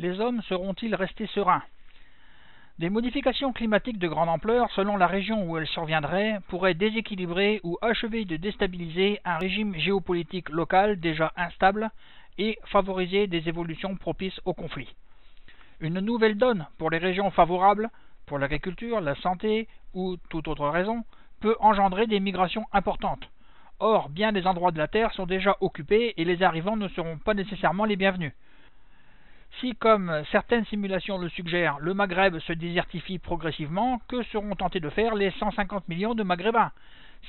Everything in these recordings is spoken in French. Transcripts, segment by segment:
Les hommes seront-ils restés sereins? Des modifications climatiques de grande ampleur, selon la région où elles surviendraient, pourraient déséquilibrer ou achever de déstabiliser un régime géopolitique local déjà instable et favoriser des évolutions propices au conflit. Une nouvelle donne pour les régions favorables, pour l'agriculture, la santé ou toute autre raison, peut engendrer des migrations importantes. Or, bien des endroits de la Terre sont déjà occupés et les arrivants ne seront pas nécessairement les bienvenus. Si, comme certaines simulations le suggèrent, le Maghreb se désertifie progressivement, que seront tentés de faire les 150 millions de Maghrébins?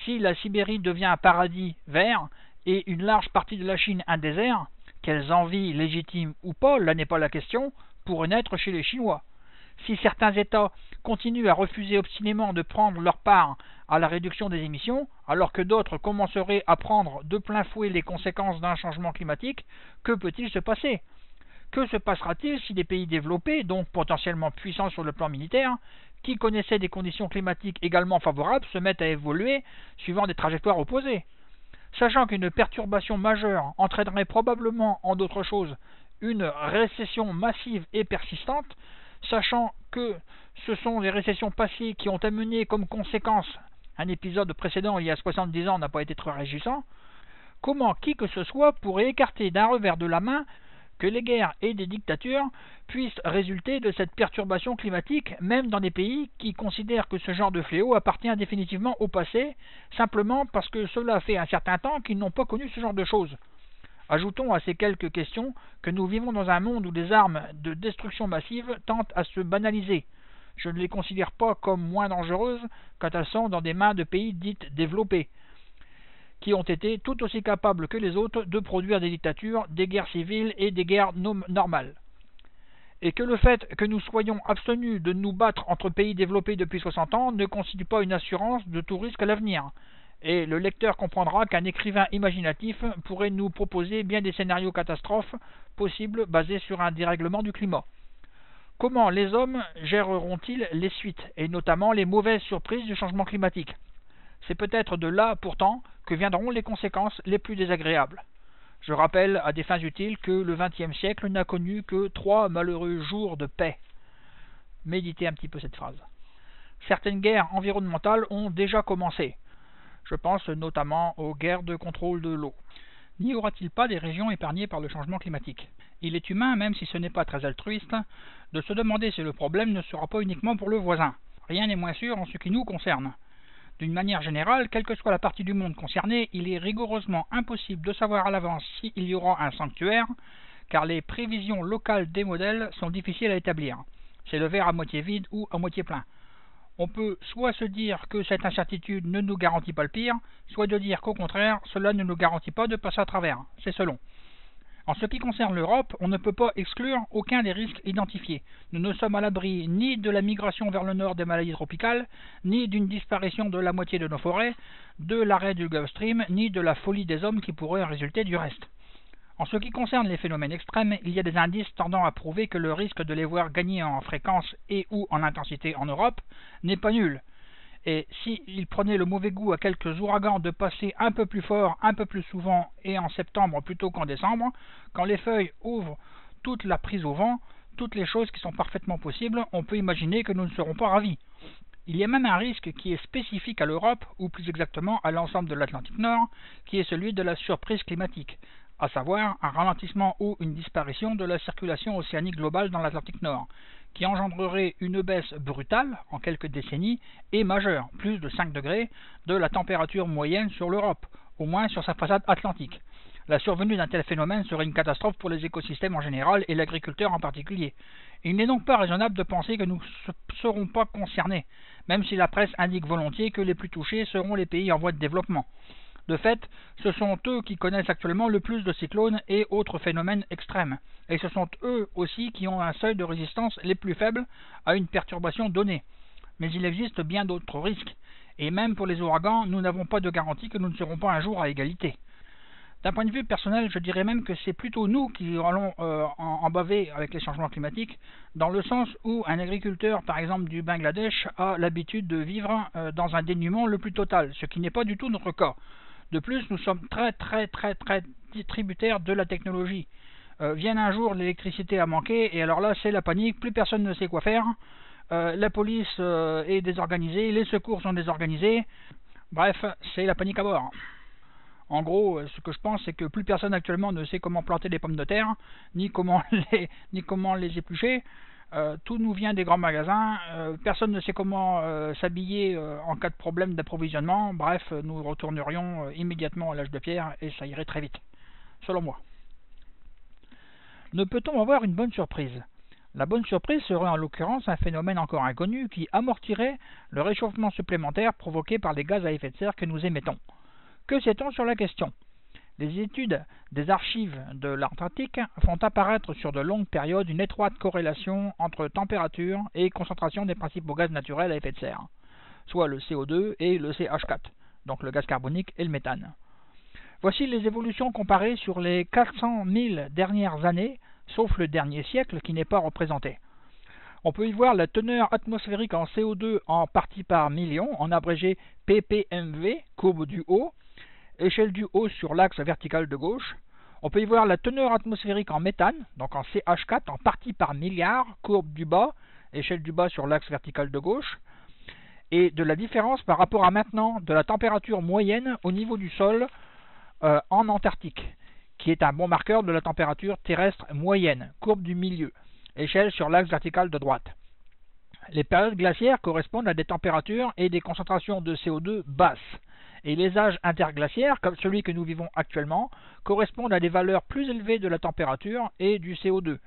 Si la Sibérie devient un paradis vert et une large partie de la Chine un désert, quelles envies légitimes ou pas, là n'est pas la question, pourraient naître chez les Chinois? Si certains États continuent à refuser obstinément de prendre leur part à la réduction des émissions, alors que d'autres commenceraient à prendre de plein fouet les conséquences d'un changement climatique, que peut-il se passer? Que se passera-t-il si des pays développés, donc potentiellement puissants sur le plan militaire, qui connaissaient des conditions climatiques également favorables, se mettent à évoluer suivant des trajectoires opposées? Sachant qu'une perturbation majeure entraînerait probablement, en d'autres choses, une récession massive et persistante, sachant que ce sont les récessions passées qui ont amené comme conséquence un épisode précédent il y a 70 ans n'a pas été très réjouissant, comment qui que ce soit pourrait écarter d'un revers de la main que les guerres et des dictatures puissent résulter de cette perturbation climatique, même dans des pays qui considèrent que ce genre de fléau appartient définitivement au passé, simplement parce que cela fait un certain temps qu'ils n'ont pas connu ce genre de choses. Ajoutons à ces quelques questions que nous vivons dans un monde où des armes de destruction massive tentent à se banaliser. Je ne les considère pas comme moins dangereuses quand elles sont dans des mains de pays dits développés, qui ont été tout aussi capables que les autres de produire des dictatures, des guerres civiles et des guerres normales. Et que le fait que nous soyons abstenus de nous battre entre pays développés depuis 60 ans ne constitue pas une assurance de tout risque à l'avenir. Et le lecteur comprendra qu'un écrivain imaginatif pourrait nous proposer bien des scénarios catastrophes possibles basés sur un dérèglement du climat. Comment les hommes géreront-ils les suites, et notamment les mauvaises surprises du changement climatique? C'est peut-être de là, pourtant, que viendront les conséquences les plus désagréables. Je rappelle à des fins utiles que le XXe siècle n'a connu que 3 malheureux jours de paix. Méditez un petit peu cette phrase. Certaines guerres environnementales ont déjà commencé. Je pense notamment aux guerres de contrôle de l'eau. N'y aura-t-il pas des régions épargnées par le changement climatique? Il est humain, même si ce n'est pas très altruiste, de se demander si le problème ne sera pas uniquement pour le voisin. Rien n'est moins sûr en ce qui nous concerne. D'une manière générale, quelle que soit la partie du monde concernée, il est rigoureusement impossible de savoir à l'avance s'il y aura un sanctuaire, car les prévisions locales des modèles sont difficiles à établir. C'est le verre à moitié vide ou à moitié plein. On peut soit se dire que cette incertitude ne nous garantit pas le pire, soit de dire qu'au contraire, cela ne nous garantit pas de passer à travers. C'est selon. En ce qui concerne l'Europe, on ne peut pas exclure aucun des risques identifiés. Nous ne sommes à l'abri ni de la migration vers le nord des maladies tropicales, ni d'une disparition de la moitié de nos forêts, de l'arrêt du Gulf Stream, ni de la folie des hommes qui pourrait en résulter du reste. En ce qui concerne les phénomènes extrêmes, il y a des indices tendant à prouver que le risque de les voir gagner en fréquence et ou en intensité en Europe n'est pas nul. Et s'il prenait le mauvais goût à quelques ouragans de passer un peu plus fort, un peu plus souvent et en septembre plutôt qu'en décembre, quand les feuilles ouvrent toute la prise au vent, toutes les choses qui sont parfaitement possibles, on peut imaginer que nous ne serons pas ravis. Il y a même un risque qui est spécifique à l'Europe, ou plus exactement à l'ensemble de l'Atlantique Nord, qui est celui de la surprise climatique, à savoir un ralentissement ou une disparition de la circulation océanique globale dans l'Atlantique Nord, qui engendrerait une baisse brutale, en quelques décennies, et majeure, plus de 5 degrés, de la température moyenne sur l'Europe, au moins sur sa façade atlantique. La survenue d'un tel phénomène serait une catastrophe pour les écosystèmes en général et l'agriculteur en particulier. Il n'est donc pas raisonnable de penser que nous ne serons pas concernés, même si la presse indique volontiers que les plus touchés seront les pays en voie de développement. De fait, ce sont eux qui connaissent actuellement le plus de cyclones et autres phénomènes extrêmes, et ce sont eux aussi qui ont un seuil de résistance les plus faibles à une perturbation donnée. Mais il existe bien d'autres risques, et même pour les ouragans, nous n'avons pas de garantie que nous ne serons pas un jour à égalité. D'un point de vue personnel, je dirais même que c'est plutôt nous qui allons en baver avec les changements climatiques, dans le sens où un agriculteur, par exemple du Bangladesh, a l'habitude de vivre dans un dénuement le plus total, ce qui n'est pas du tout notre cas. De plus, nous sommes très tributaires de la technologie. viennent un jour, l'électricité a manqué, et alors là c'est la panique, plus personne ne sait quoi faire, la police est désorganisée, les secours sont désorganisés, bref, c'est la panique à bord. En gros, ce que je pense, c'est que plus personne actuellement ne sait comment planter des pommes de terre, ni comment les éplucher. Tout nous vient des grands magasins. Personne ne sait comment s'habiller en cas de problème d'approvisionnement. Bref, nous retournerions immédiatement à l'âge de pierre et ça irait très vite, selon moi. Ne peut-on avoir une bonne surprise? La bonne surprise serait en l'occurrence un phénomène encore inconnu qui amortirait le réchauffement supplémentaire provoqué par les gaz à effet de serre que nous émettons. Que sait-on sur la question? Les études des archives de l'Antarctique font apparaître sur de longues périodes une étroite corrélation entre température et concentration des principaux gaz naturels à effet de serre, soit le CO2 et le CH4, donc le gaz carbonique et le méthane. Voici les évolutions comparées sur les 400 000 dernières années, sauf le dernier siècle qui n'est pas représenté. On peut y voir la teneur atmosphérique en CO2 en partie par million, en abrégé ppmv, courbe du haut, échelle du haut sur l'axe vertical de gauche. On peut y voir la teneur atmosphérique en méthane, donc en CH4, en partie par milliard, courbe du bas, échelle du bas sur l'axe vertical de gauche, et de la différence par rapport à maintenant de la température moyenne au niveau du sol en Antarctique, qui est un bon marqueur de la température terrestre moyenne, courbe du milieu, échelle sur l'axe vertical de droite. Les périodes glaciaires correspondent à des températures et des concentrations de CO2 basses, et les âges interglaciaires, comme celui que nous vivons actuellement, correspondent à des valeurs plus élevées de la température et du CO2.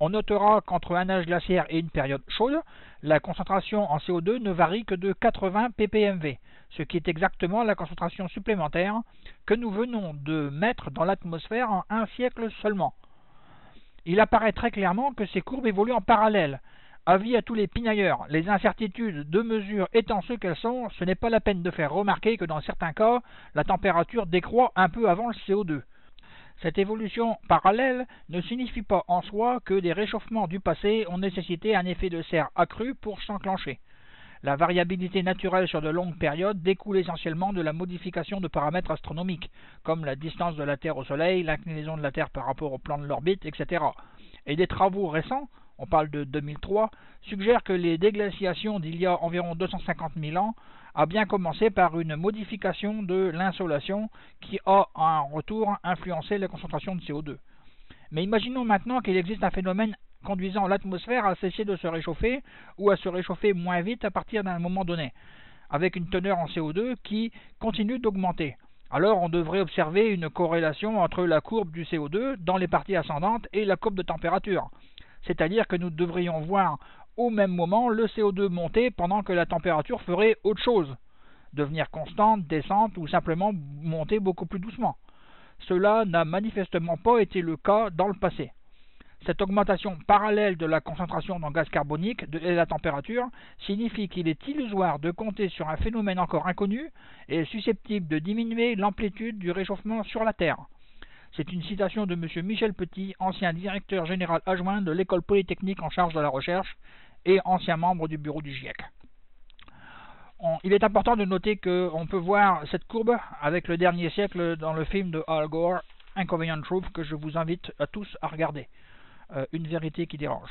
On notera qu'entre un âge glaciaire et une période chaude, la concentration en CO2 ne varie que de 80 ppmv, ce qui est exactement la concentration supplémentaire que nous venons de mettre dans l'atmosphère en un siècle seulement. Il apparaît très clairement que ces courbes évoluent en parallèle. Avis à tous les pinailleurs, les incertitudes de mesure étant ce qu'elles sont, ce n'est pas la peine de faire remarquer que dans certains cas, la température décroît un peu avant le CO2. Cette évolution parallèle ne signifie pas en soi que des réchauffements du passé ont nécessité un effet de serre accru pour s'enclencher. La variabilité naturelle sur de longues périodes découle essentiellement de la modification de paramètres astronomiques, comme la distance de la Terre au Soleil, l'inclinaison de la Terre par rapport au plan de l'orbite, etc. Et des travaux récents, on parle de 2003, suggèrent que les déglaciations d'il y a environ 250 000 ans a bien commencé par une modification de l'insolation qui a en retour influencé la concentration de CO2. Mais imaginons maintenant qu'il existe un phénomène conduisant l'atmosphère à cesser de se réchauffer ou à se réchauffer moins vite à partir d'un moment donné, avec une teneur en CO2 qui continue d'augmenter. Alors on devrait observer une corrélation entre la courbe du CO2 dans les parties ascendantes et la courbe de température. C'est-à-dire que nous devrions voir au même moment le CO2 monter pendant que la température ferait autre chose, devenir constante, descente ou simplement monter beaucoup plus doucement. Cela n'a manifestement pas été le cas dans le passé. Cette augmentation parallèle de la concentration en gaz carbonique et de la température signifie qu'il est illusoire de compter sur un phénomène encore inconnu et susceptible de diminuer l'amplitude du réchauffement sur la Terre. C'est une citation de M. Michel Petit, ancien directeur général adjoint de l'École polytechnique en charge de la recherche et ancien membre du bureau du GIEC. Il est important de noter qu'on peut voir cette courbe avec le dernier siècle dans le film de Al Gore, Inconvenient Truth, que je vous invite à tous à regarder. Une vérité qui dérange.